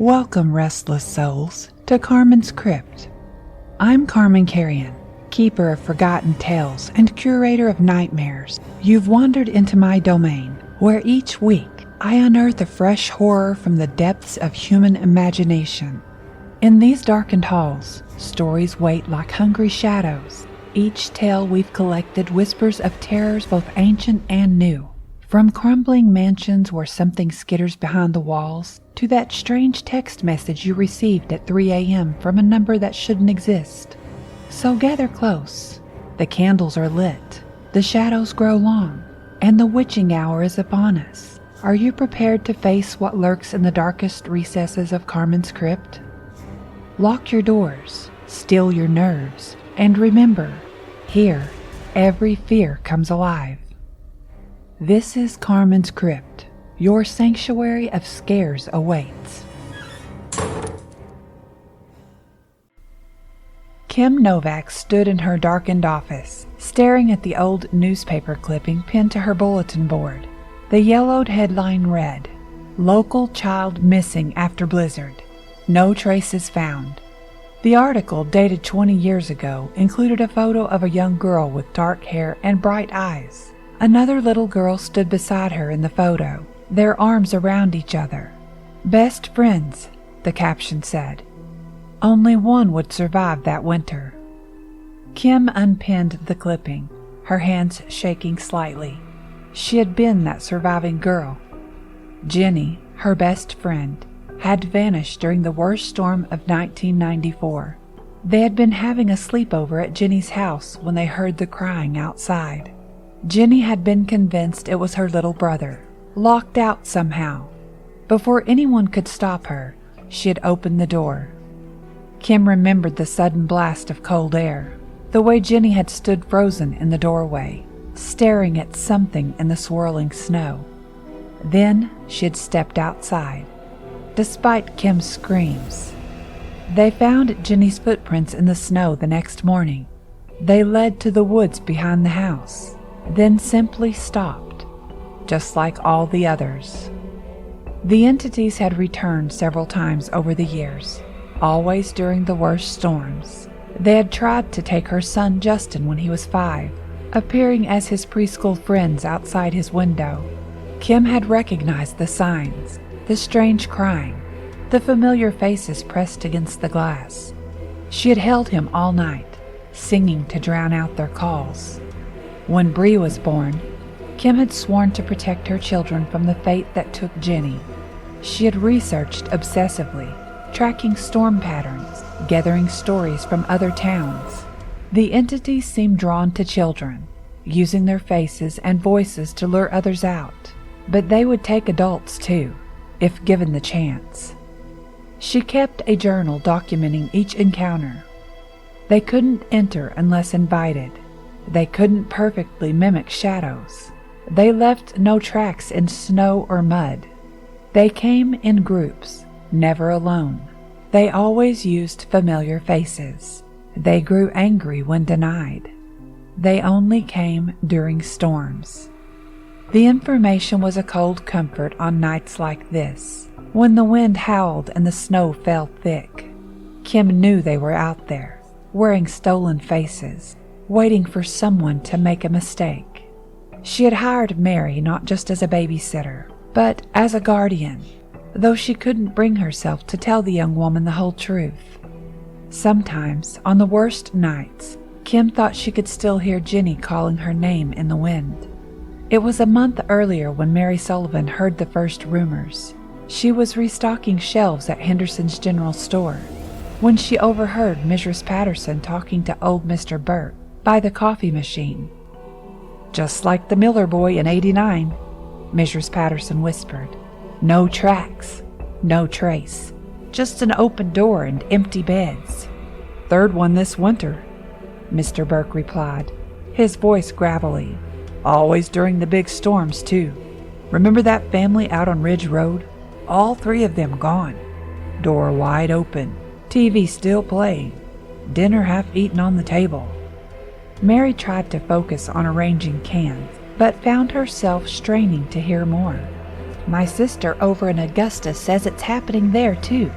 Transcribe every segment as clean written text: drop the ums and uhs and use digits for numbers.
Welcome, restless souls, to Carmen's Crypt. I'm Carmen Carrion, keeper of forgotten tales and curator of nightmares. You've wandered into my domain, where each week I unearth a fresh horror from the depths of human imagination. In these darkened halls, stories wait like hungry shadows. Each tale we've collected whispers of terrors both ancient and new. From crumbling mansions where something skitters behind the walls, to that strange text message you received at 3 a.m. from a number that shouldn't exist. So gather close. The candles are lit, the shadows grow long, and the witching hour is upon us. Are you prepared to face what lurks in the darkest recesses of Carmen's Crypt? Lock your doors, still your nerves, and remember, here, every fear comes alive. This is Carmen's Crypt. Your sanctuary of scares awaits. Kim Novak stood in her darkened office, staring at the old newspaper clipping pinned to her bulletin board. The yellowed headline read, "Local child missing after blizzard. No traces found." The article, dated 20 years ago, included a photo of a young girl with dark hair and bright eyes. Another little girl stood beside her in the photo, their arms around each other. "Best friends," the caption said. Only one would survive that winter. Kim unpinned the clipping, her hands shaking slightly. She had been that surviving girl. Jenny, her best friend, had vanished during the worst storm of 1994. They had been having a sleepover at Jenny's house when they heard the crying outside. Jenny had been convinced it was her little brother, locked out somehow. Before anyone could stop her, she had opened the door. Kim remembered the sudden blast of cold air, the way Jenny had stood frozen in the doorway, staring at something in the swirling snow. Then she had stepped outside, despite Kim's screams. They found Jenny's footprints in the snow the next morning. They led to the woods behind the house, then simply stopped, just like all the others. The entities had returned several times over the years, always during the worst storms. They had tried to take her son Justin when he was 5, appearing as his preschool friends outside his window. Kim had recognized the signs, the strange crying, the familiar faces pressed against the glass. She had held him all night, singing to drown out their calls. When Bree was born, Kim had sworn to protect her children from the fate that took Jenny. She had researched obsessively, tracking storm patterns, gathering stories from other towns. The entities seemed drawn to children, using their faces and voices to lure others out. But they would take adults too, if given the chance. She kept a journal documenting each encounter. They couldn't enter unless invited. They couldn't perfectly mimic shadows. They left no tracks in snow or mud. They came in groups, never alone. They always used familiar faces. They grew angry when denied. They only came during storms. The information was a cold comfort on nights like this, when the wind howled and the snow fell thick. Kim knew they were out there, wearing stolen faces, waiting for someone to make a mistake. She had hired Mary not just as a babysitter, but as a guardian, though she couldn't bring herself to tell the young woman the whole truth. Sometimes, on the worst nights, Kim thought she could still hear Jenny calling her name in the wind. It was a month earlier when Mary Sullivan heard the first rumors. She was restocking shelves at Henderson's General Store when she overheard Mrs. Patterson talking to old Mr. Burke by the coffee machine. "Just like the Miller boy in '89, Mrs. Patterson whispered. "No tracks, no trace, just an open door and empty beds. Third one this winter," Mr. Burke replied, his voice gravelly. "Always during the big storms, too. Remember that family out on Ridge Road? All 3 of them gone. Door wide open, TV still playing, dinner half eaten on the table." Mary tried to focus on arranging cans, but found herself straining to hear more. My sister over in Augusta says it's happening there too,"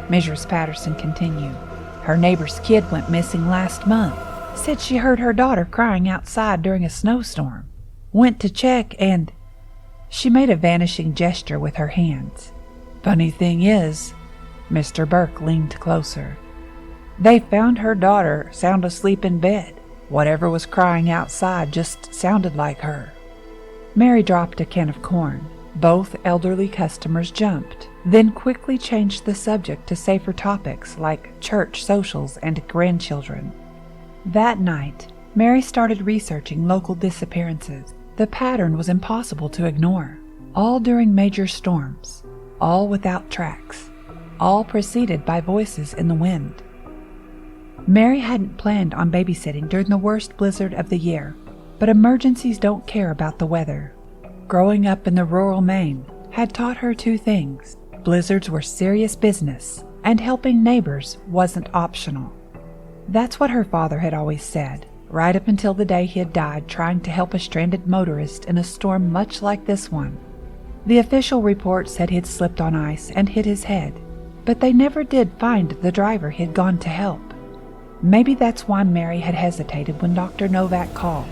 Mrs. Patterson continued. "Her neighbor's kid went missing last month. Said she heard her daughter crying outside during a snowstorm. Went to check and—" She made a vanishing gesture with her hands. "Funny thing is," Mr. Burke leaned closer, "they found her daughter sound asleep in bed. Whatever was crying outside just sounded like her." Mary dropped a can of corn. Both elderly customers jumped, then quickly changed the subject to safer topics like church socials and grandchildren. That night, Mary started researching local disappearances. The pattern was impossible to ignore. All during major storms, all without tracks, all preceded by voices in the wind. Mary hadn't planned on babysitting during the worst blizzard of the year, but emergencies don't care about the weather. Growing up in the rural Maine had taught her two things. Blizzards were serious business, and helping neighbors wasn't optional. That's what her father had always said, right up until the day he had died trying to help a stranded motorist in a storm much like this one. The official report said he'd slipped on ice and hit his head, but they never did find the driver he'd gone to help. Maybe that's why Mary had hesitated when Dr. Novak called.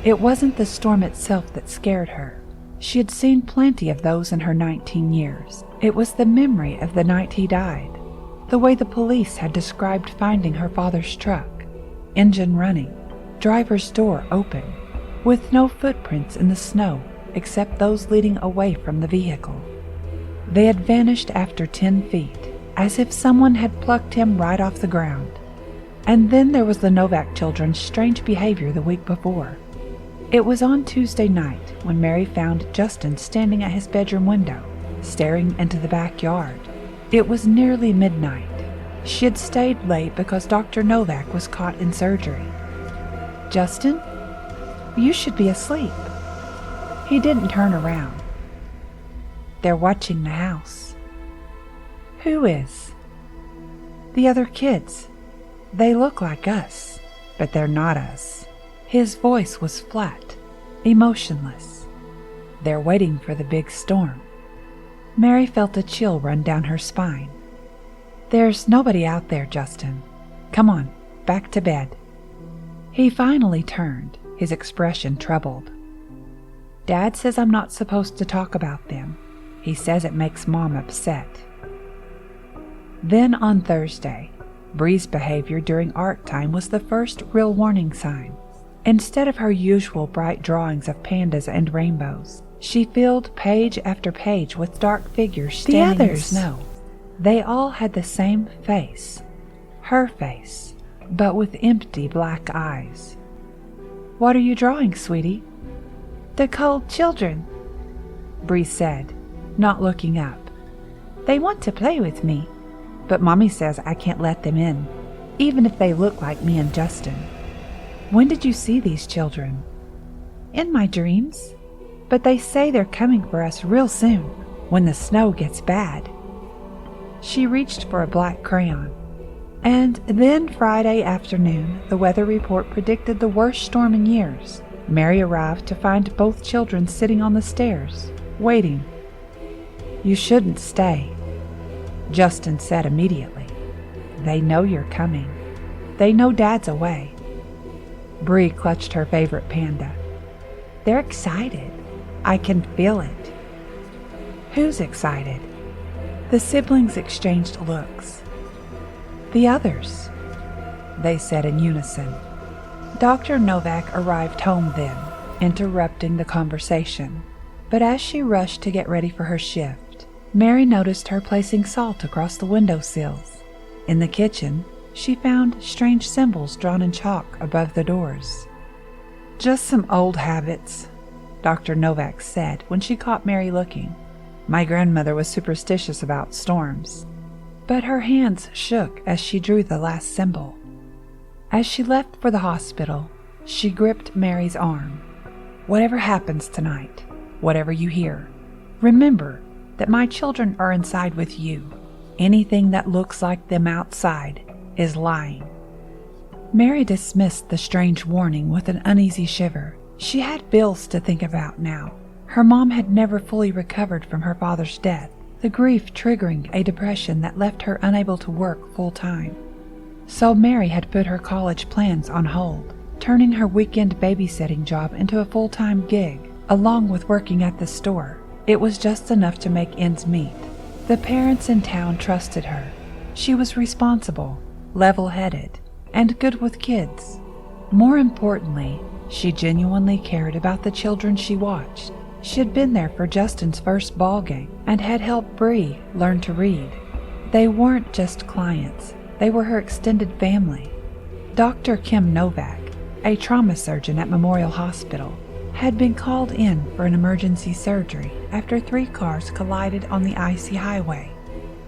It wasn't the storm itself that scared her. She had seen plenty of those in her 19 years. It was the memory of the night he died, the way the police had described finding her father's truck, engine running, driver's door open, with no footprints in the snow except those leading away from the vehicle. They had vanished after 10 feet, as if someone had plucked him right off the ground. And then there was the Novak children's strange behavior the week before. It was on Tuesday night when Mary found Justin standing at his bedroom window, staring into the backyard. It was nearly midnight. She had stayed late because Dr. Novak was caught in surgery. "Justin, you should be asleep." He didn't turn around. "They're watching the house." "Who is?" "The other kids. They look like us, but they're not us." His voice was flat, emotionless. "They're waiting for the big storm." Mary felt a chill run down her spine. "There's nobody out there, Justin. Come on, back to bed." He finally turned, his expression troubled. "Dad says I'm not supposed to talk about them. He says it makes Mom upset." Then on Thursday, Bree's behavior during art time was the first real warning sign. Instead of her usual bright drawings of pandas and rainbows, she filled page after page with dark figures standing in snow. They all had the same face, her face, but with empty black eyes. "What are you drawing, sweetie?" "The cold children," Bree said, not looking up. "They want to play with me, but Mommy says I can't let them in, even if they look like me and Justin." "When did you see these children?" "In my dreams, but they say they're coming for us real soon, when the snow gets bad." She reached for a black crayon. And then Friday afternoon, the weather report predicted the worst storm in years. Mary arrived to find both children sitting on the stairs, waiting. "You shouldn't stay," Justin said immediately. "They know you're coming. They know Dad's away." Bree clutched her favorite panda. "They're excited. I can feel it." "Who's excited?" The siblings exchanged looks. "The others," they said in unison. Dr. Novak arrived home then, interrupting the conversation. But as she rushed to get ready for her shift, Mary noticed her placing salt across the windowsills. In the kitchen, she found strange symbols drawn in chalk above the doors. "Just some old habits," Dr. Novak said when she caught Mary looking. "My grandmother was superstitious about storms." But her hands shook as she drew the last symbol. As she left for the hospital, she gripped Mary's arm. "Whatever happens tonight, whatever you hear, remember that my children are inside with you. Anything that looks like them outside is lying." Mary dismissed the strange warning with an uneasy shiver. She had bills to think about now. Her mom had never fully recovered from her father's death, the grief triggering a depression that left her unable to work full-time. So Mary had put her college plans on hold, turning her weekend babysitting job into a full-time gig, along with working at the store. It was just enough to make ends meet. The parents in town trusted her. She was responsible, level-headed, and good with kids. More importantly, she genuinely cared about the children she watched. She had been there for Justin's first ball game and had helped Bree learn to read. They weren't just clients, they were her extended family. Dr. Kim Novak, a trauma surgeon at Memorial Hospital, had been called in for an emergency surgery after 3 cars collided on the icy highway.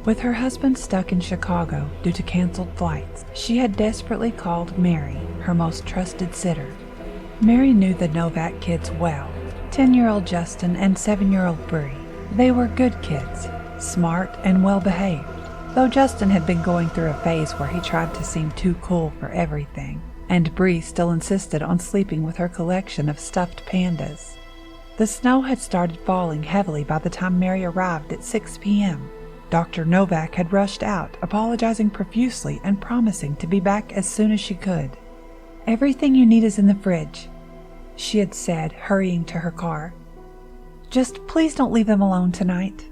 With her husband stuck in Chicago due to canceled flights, she had desperately called Mary, her most trusted sitter. Mary knew the Novak kids well, 10-year-old Justin and 7-year-old Bree. They were good kids, smart and well-behaved, though Justin had been going through a phase where he tried to seem too cool for everything, and Bree still insisted on sleeping with her collection of stuffed pandas. The snow had started falling heavily by the time Mary arrived at 6 p.m. Dr. Novak had rushed out, apologizing profusely and promising to be back as soon as she could. "Everything you need is in the fridge," she had said, hurrying to her car. "Just please don't leave them alone tonight."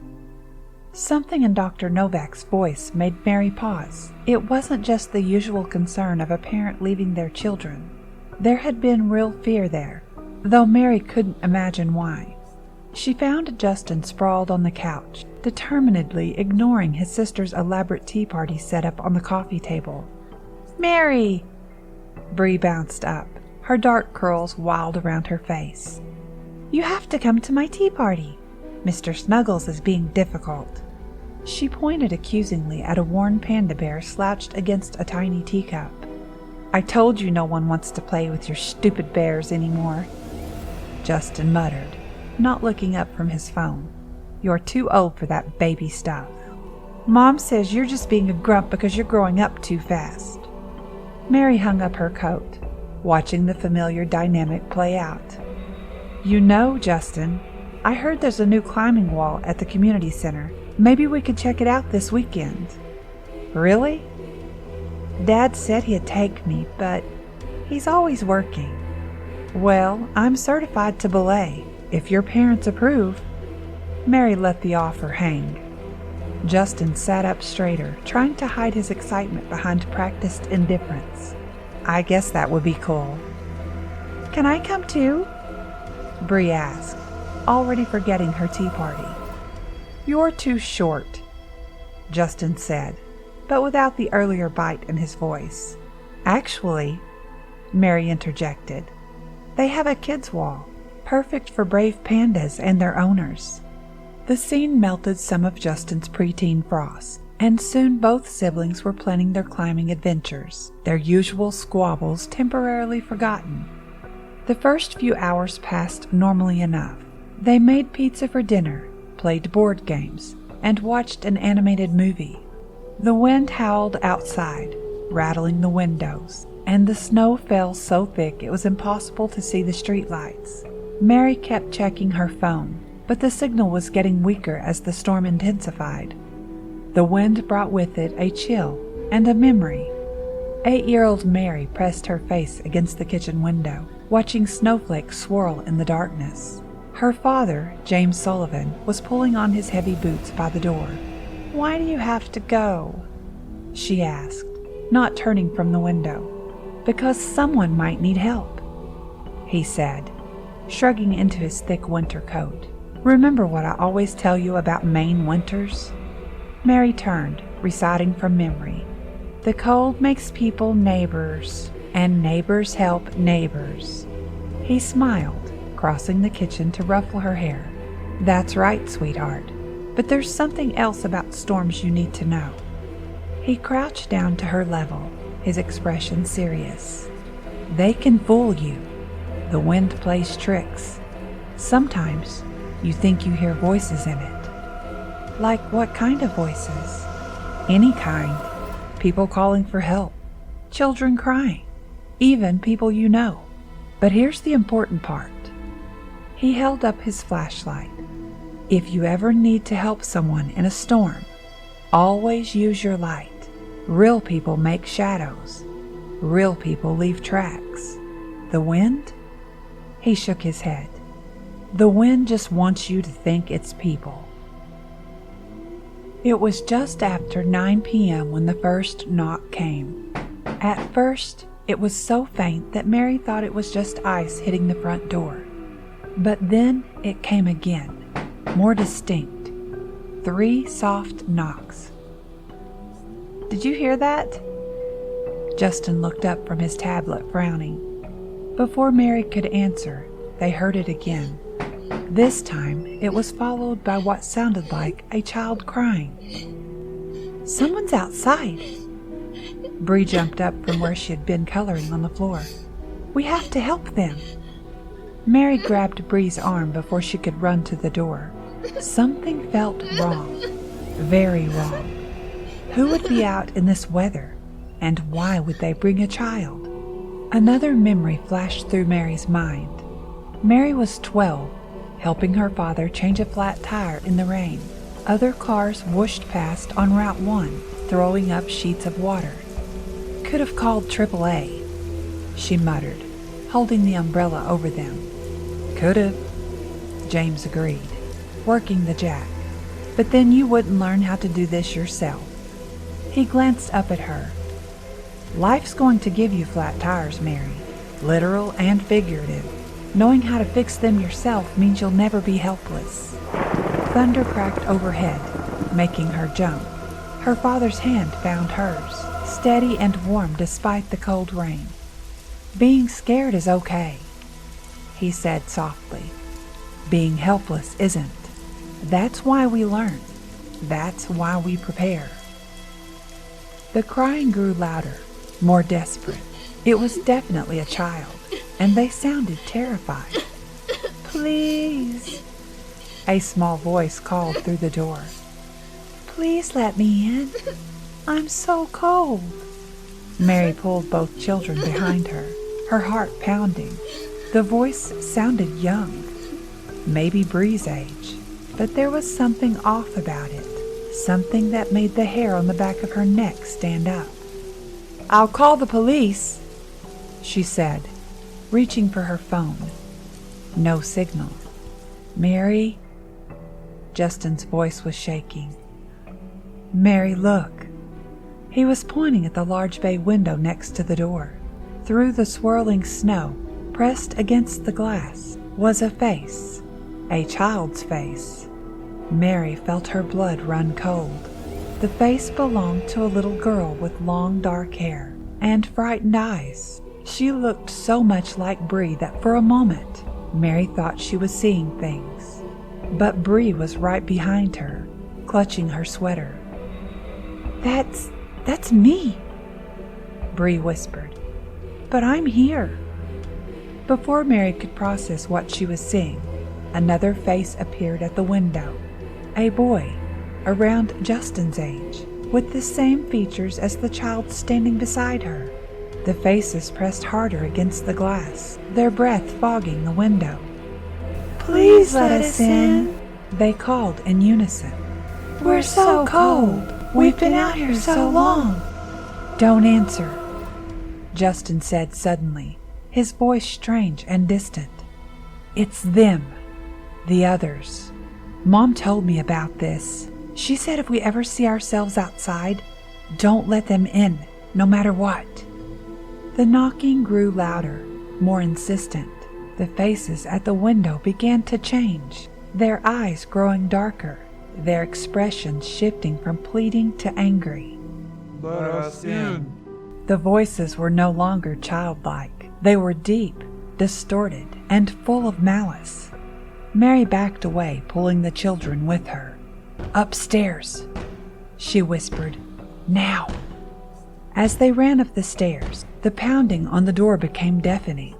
Something in Dr. Novak's voice made Mary pause. It wasn't just the usual concern of a parent leaving their children. There had been real fear there, though Mary couldn't imagine why. She found Justin sprawled on the couch, determinedly ignoring his sister's elaborate tea party set up on the coffee table. "Mary!" Bree bounced up, her dark curls wild around her face. "You have to come to my tea party. Mr. Snuggles is being difficult." She pointed accusingly at a worn panda bear slouched against a tiny teacup. "I told you no one wants to play with your stupid bears anymore," Justin muttered, not looking up from his phone. "You're too old for that baby stuff. Mom says you're just being a grump because you're growing up too fast." Mary hung up her coat, watching the familiar dynamic play out. "You know, Justin, I heard there's a new climbing wall at the community center. Maybe we could check it out this weekend." "Really?" "Dad said he'd take me, but he's always working." "Well, I'm certified to belay, if your parents approve." Mary let the offer hang. Justin sat up straighter, trying to hide his excitement behind practiced indifference. "I guess that would be cool." "Can I come too?" Bree asked, already forgetting her tea party. "You're too short," Justin said, but without the earlier bite in his voice. "Actually," Mary interjected, "they have a kids' wall, perfect for brave pandas and their owners." The scene melted some of Justin's preteen frost, and soon both siblings were planning their climbing adventures, their usual squabbles temporarily forgotten. The first few hours passed normally enough. They made pizza for dinner, played board games, and watched an animated movie. The wind howled outside, rattling the windows, and the snow fell so thick it was impossible to see the streetlights. Mary kept checking her phone, but the signal was getting weaker as the storm intensified. The wind brought with it a chill and a memory. 8-year-old Mary pressed her face against the kitchen window, watching snowflakes swirl in the darkness. Her father, James Sullivan, was pulling on his heavy boots by the door. "Why do you have to go?" she asked, not turning from the window. "Because someone might need help," he said, shrugging into his thick winter coat. "Remember what I always tell you about Maine winters?" Mary turned, reciting from memory. "The cold makes people neighbors, and neighbors help neighbors." He smiled, crossing the kitchen to ruffle her hair. "That's right, sweetheart, but there's something else about storms you need to know." He crouched down to her level, his expression serious. "They can fool you. The wind plays tricks. Sometimes you think you hear voices in it." "Like what kind of voices?" "Any kind. People calling for help, children crying, even people you know. But here's the important part." He held up his flashlight. If you ever need to help someone in a storm, always use your light. Real people make shadows. Real people leave tracks. The wind? He shook his head. The wind just wants you to think it's people. It was just after 9 p.m. when the first knock came. At first, it was so faint that Mary thought it was just ice hitting the front door. But then it came again, more distinct. 3 soft knocks. Did you hear that? Justin looked up from his tablet, frowning. Before Mary could answer, they heard it again. This time, it was followed by what sounded like a child crying. Someone's outside. Bree jumped up from where she had been coloring on the floor. We have to help them. Mary grabbed Bree's arm before she could run to the door. Something felt wrong. Very wrong. Who would be out in this weather? And why would they bring a child? Another memory flashed through Mary's mind. Mary was 12, helping her father change a flat tire in the rain. Other cars whooshed past on Route 1, throwing up sheets of water. Could have called AAA, she muttered, holding the umbrella over them. Could have, James agreed, working the jack. But then you wouldn't learn how to do this yourself. He glanced up at her. Life's going to give you flat tires, Mary, literal and figurative. Knowing how to fix them yourself means you'll never be helpless. Thunder cracked overhead, making her jump. Her father's hand found hers, steady and warm despite the cold rain. Being scared is okay, he said softly. Being helpless isn't. That's why we learn. That's why we prepare. The crying grew louder, more desperate. It was definitely a child, and they sounded terrified. Please, a small voice called through the door. Please let me in. I'm so cold. Mary pulled both children behind her, her heart pounding. The voice sounded young, maybe Bree's age, but there was something off about it, something that made the hair on the back of her neck stand up. I'll call the police, she said, reaching for her phone. No signal. Mary? Justin's voice was shaking. Mary, look. He was pointing at the large bay window next to the door. Through the swirling snow, pressed against the glass, was a face. A child's face. Mary felt her blood run cold. The face belonged to a little girl with long dark hair and frightened eyes. She looked so much like Bree that for a moment, Mary thought she was seeing things. But Bree was right behind her, clutching her sweater. That's me, Bree whispered. But I'm here. Before Mary could process what she was seeing, another face appeared at the window. A boy, around Justin's age, with the same features as the child standing beside her. The faces pressed harder against the glass, their breath fogging the window. Please let us in, they called in unison. We're so cold. We've been out here so long. Don't answer, Justin said suddenly, his voice strange and distant. It's them, the others. Mom told me about this. She said if we ever see ourselves outside, don't let them in, no matter what. The knocking grew louder, more insistent. The faces at the window began to change, their eyes growing darker, their expressions shifting from pleading to angry. Let us in. The voices were no longer childlike. They were deep, distorted, and full of malice. Mary backed away, pulling the children with her. Upstairs, she whispered. Now. As they ran up the stairs, the pounding on the door became deafening.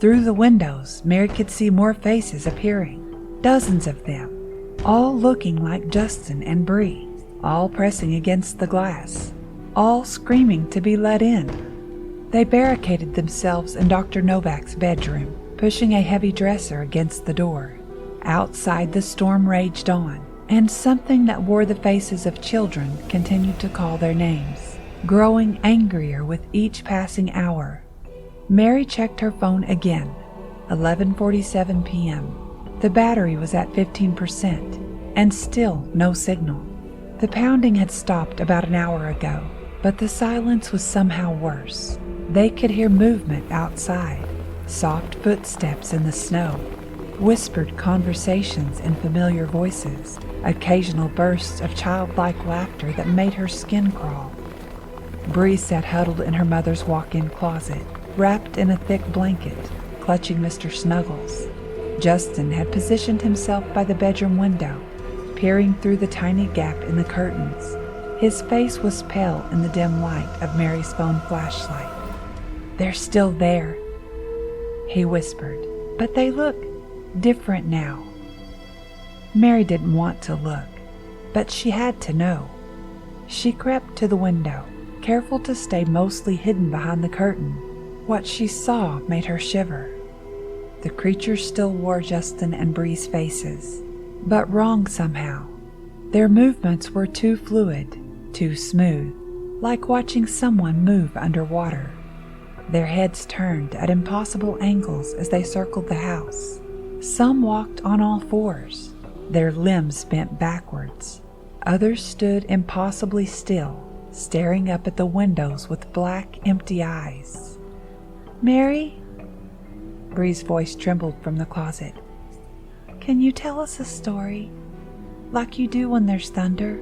Through the windows, Mary could see more faces appearing, dozens of them, all looking like Justin and Bree, all pressing against the glass, all screaming to be let in. They barricaded themselves in Dr. Novak's bedroom, pushing a heavy dresser against the door. Outside, the storm raged on, and something that wore the faces of children continued to call their names, growing angrier with each passing hour. Mary checked her phone again. 11:47 p.m. The battery was at 15%, and still no signal. The pounding had stopped about an hour ago, but the silence was somehow worse. They could hear movement outside, soft footsteps in the snow, whispered conversations in familiar voices, occasional bursts of childlike laughter that made her skin crawl. Bree sat huddled in her mother's walk-in closet, wrapped in a thick blanket, clutching Mr. Snuggles. Justin had positioned himself by the bedroom window, peering through the tiny gap in the curtains. His face was pale in the dim light of Mary's phone flashlight. "They're still there," he whispered, "but they look different now." Mary didn't want to look, but she had to know. She crept to the window, careful to stay mostly hidden behind the curtain. What she saw made her shiver. The creatures still wore Justin and Bree's faces, but wrong somehow. Their movements were too fluid, too smooth, like watching someone move underwater. Their heads turned at impossible angles as they circled the house. Some walked on all fours, their limbs bent backwards. Others stood impossibly still, staring up at the windows with black, empty eyes. "Mary?" Bree's voice trembled from the closet. "Can you tell us a story, like you do when there's thunder?"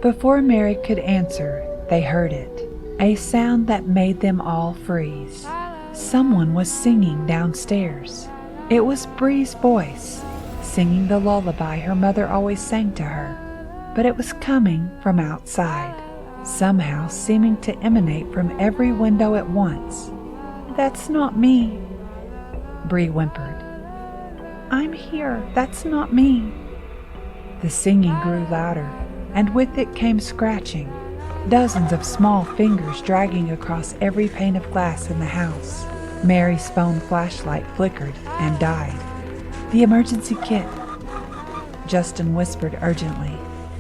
Before Mary could answer, they heard it, a sound that made them all freeze. Someone was singing downstairs. It was Bree's voice, singing the lullaby her mother always sang to her, but it was coming from outside, somehow seeming to emanate from every window at once. "That's not me," Bree whimpered. "I'm here. That's not me." The singing grew louder, and with it came scratching, dozens of small fingers dragging across every pane of glass in the house. Mary's phone flashlight flickered and died. "The emergency kit," Justin whispered urgently.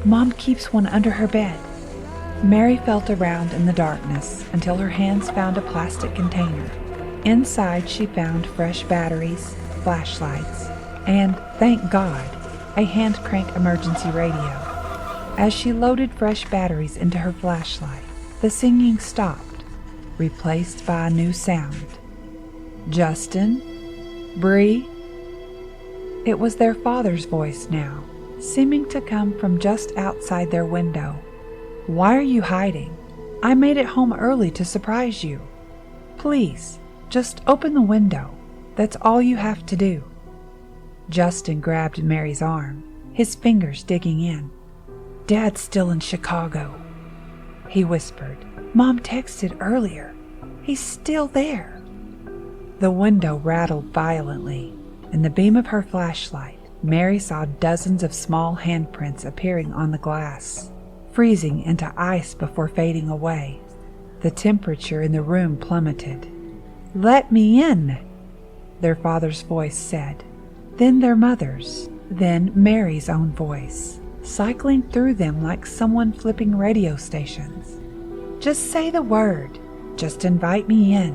"Mom keeps one under her bed." Mary felt around in the darkness until her hands found a plastic container. Inside, she found fresh batteries, flashlights, and, thank God, a hand-crank emergency radio. As she loaded fresh batteries into her flashlight, the singing stopped, replaced by a new sound. "Justin? Bree?" It was their father's voice now, seeming to come from just outside their window. "Why are you hiding? I made it home early to surprise you. Please, just open the window. That's all you have to do." Justin grabbed Mary's arm, his fingers digging in. "Dad's still in Chicago," he whispered. "Mom texted earlier. He's still there." The window rattled violently. In the beam of her flashlight, Mary saw dozens of small handprints appearing on the glass, freezing into ice before fading away. The temperature in the room plummeted. "Let me in," their father's voice said. Then their mother's, then Mary's own voice, cycling through them like someone flipping radio stations. "Just say the word. Just invite me in.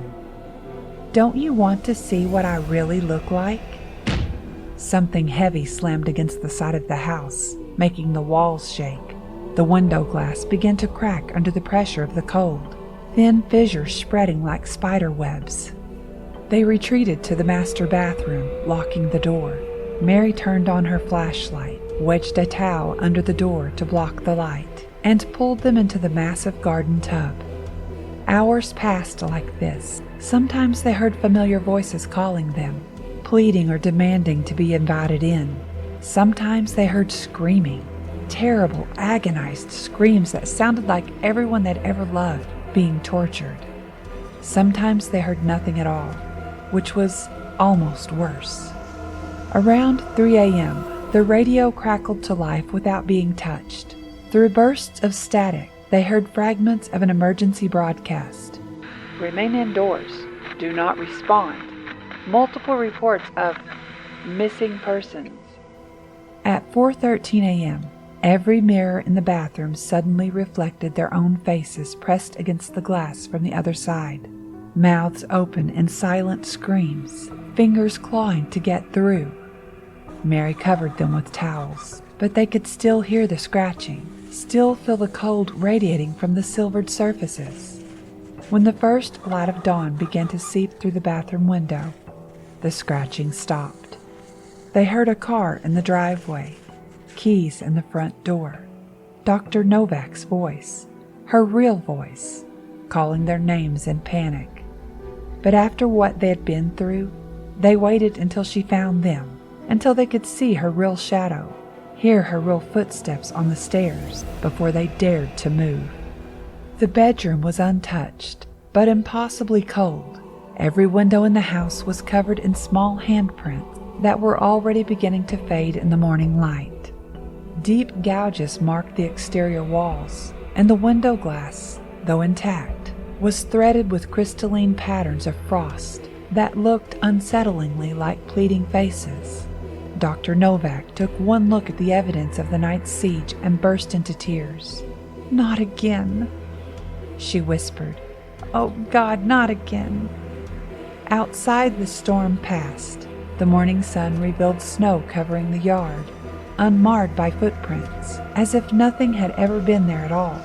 Don't you want to see what I really look like?" Something heavy slammed against the side of the house, making the walls shake. The window glass began to crack under the pressure of the cold, thin fissures spreading like spider webs. They retreated to the master bathroom, locking the door. Mary turned on her flashlight, wedged a towel under the door to block the light, and pulled them into the massive garden tub. Hours passed like this. Sometimes they heard familiar voices calling them, pleading or demanding to be invited in. Sometimes they heard screaming, terrible, agonized screams that sounded like everyone they'd ever loved being tortured. Sometimes they heard nothing at all, which was almost worse. Around 3 a.m., the radio crackled to life without being touched. Through bursts of static, they heard fragments of an emergency broadcast. "Remain indoors. Do not respond. multiple reports of missing persons. At 4:13 a.m., every mirror in the bathroom suddenly reflected their own faces pressed against the glass from the other side. Mouths open in silent screams, fingers clawing to get through. Mary covered them with towels, but they could still hear the scratching, still feel the cold radiating from the silvered surfaces. When the first light of dawn began to seep through the bathroom window, the scratching stopped. They heard a car in the driveway, keys in the front door, Dr. Novak's voice, her real voice, calling their names in panic. But after what they had been through, they waited until she found them, until they could see her real shadow, hear her real footsteps on the stairs before they dared to move. The bedroom was untouched, but impossibly cold. Every window in the house was covered in small handprints that were already beginning to fade in the morning light. Deep gouges marked the exterior walls, and the window glass, though intact, was threaded with crystalline patterns of frost that looked unsettlingly like pleading faces. Dr. Novak took one look at the evidence of the night's siege and burst into tears. "Not again," she whispered. "Oh God, not again." Outside, the storm passed. The morning sun revealed snow covering the yard, unmarred by footprints, as if nothing had ever been there at all.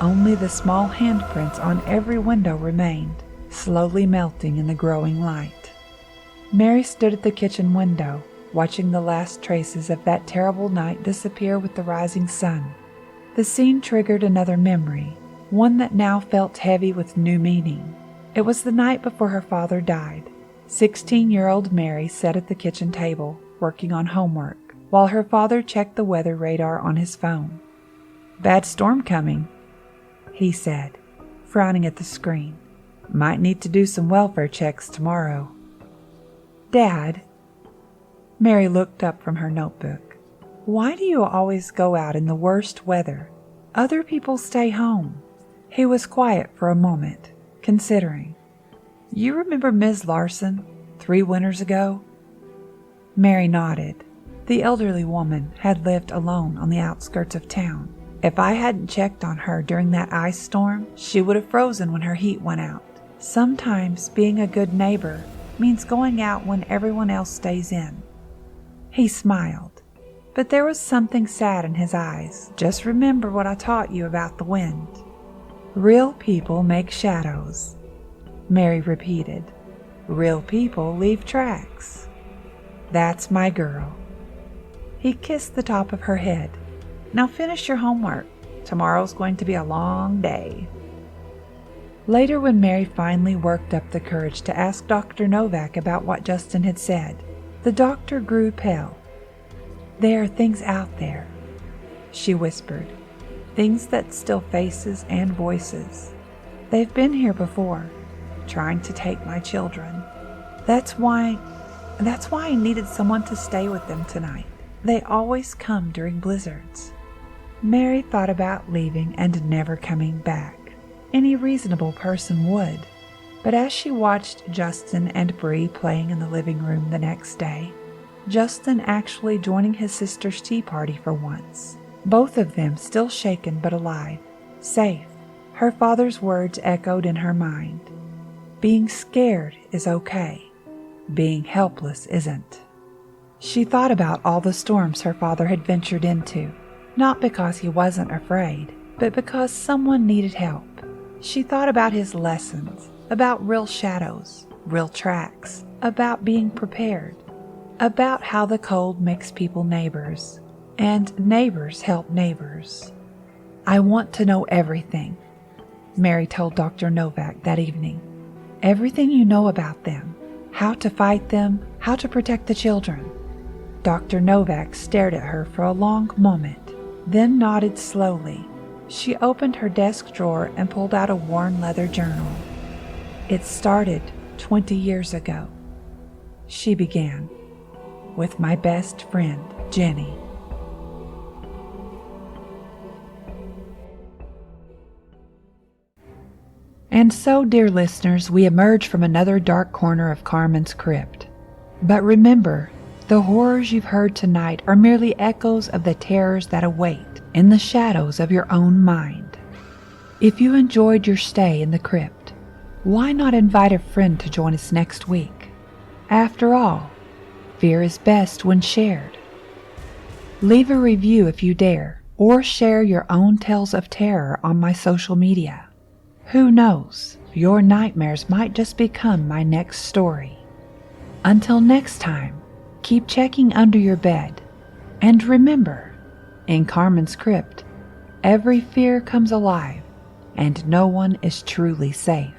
Only the small handprints on every window remained, slowly melting in the growing light. Mary stood at the kitchen window, watching the last traces of that terrible night disappear with the rising sun. The scene triggered another memory, one that now felt heavy with new meaning. It was the night before her father died. 16-year-old Mary sat at the kitchen table, working on homework, while her father checked the weather radar on his phone. "Bad storm coming," he said, frowning at the screen. "Might need to do some welfare checks tomorrow." "Dad," Mary looked up from her notebook, "why do you always go out in the worst weather? Other people stay home." He was quiet for a moment, considering. "You remember Ms. Larson, 3 winters ago?" Mary nodded. The elderly woman had lived alone on the outskirts of town. If I hadn't checked on her during that ice storm, she would have frozen when her heat went out. Sometimes being a good neighbor means going out when everyone else stays in. He smiled, but there was something sad in his eyes. "Just remember what I taught you about the wind. Real people make shadows," Mary repeated. "Real people leave tracks. That's my girl." He kissed the top of her head. "Now finish your homework. Tomorrow's going to be a long day." Later, when Mary finally worked up the courage to ask Dr. Novak about what Justin had said, the doctor grew pale. "There are things out there," she whispered. "Things that steal faces and voices. They've been here before, trying to take my children. That's why I needed someone to stay with them tonight. They always come during blizzards." Mary thought about leaving and never coming back. Any reasonable person would. But as she watched Justin and Bree playing in the living room the next day, Justin actually joining his sister's tea party for once, both of them still shaken but alive, safe, her father's words echoed in her mind. Being scared is okay. Being helpless isn't. She thought about all the storms her father had ventured into, not because he wasn't afraid, but because someone needed help. She thought about his lessons, about real shadows, real tracks, about being prepared, about how the cold makes people neighbors, and neighbors help neighbors. "I want to know everything," Mary told Dr. Novak that evening. "Everything you know about them, how to fight them, how to protect the children." Dr. Novak stared at her for a long moment, then nodded slowly. She opened her desk drawer and pulled out a worn leather journal. "It started 20 years ago," she began, "with my best friend, Jenny." And so, dear listeners, we emerge from another dark corner of Carmen's crypt. But remember, the horrors you've heard tonight are merely echoes of the terrors that await in the shadows of your own mind. If you enjoyed your stay in the crypt, why not invite a friend to join us next week? After all, fear is best when shared. Leave a review if you dare, or share your own tales of terror on my social media. Who knows, your nightmares might just become my next story. Until next time, keep checking under your bed. And remember, in Carmen's crypt, every fear comes alive, and no one is truly safe.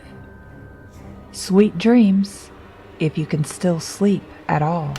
Sweet dreams, if you can still sleep at all.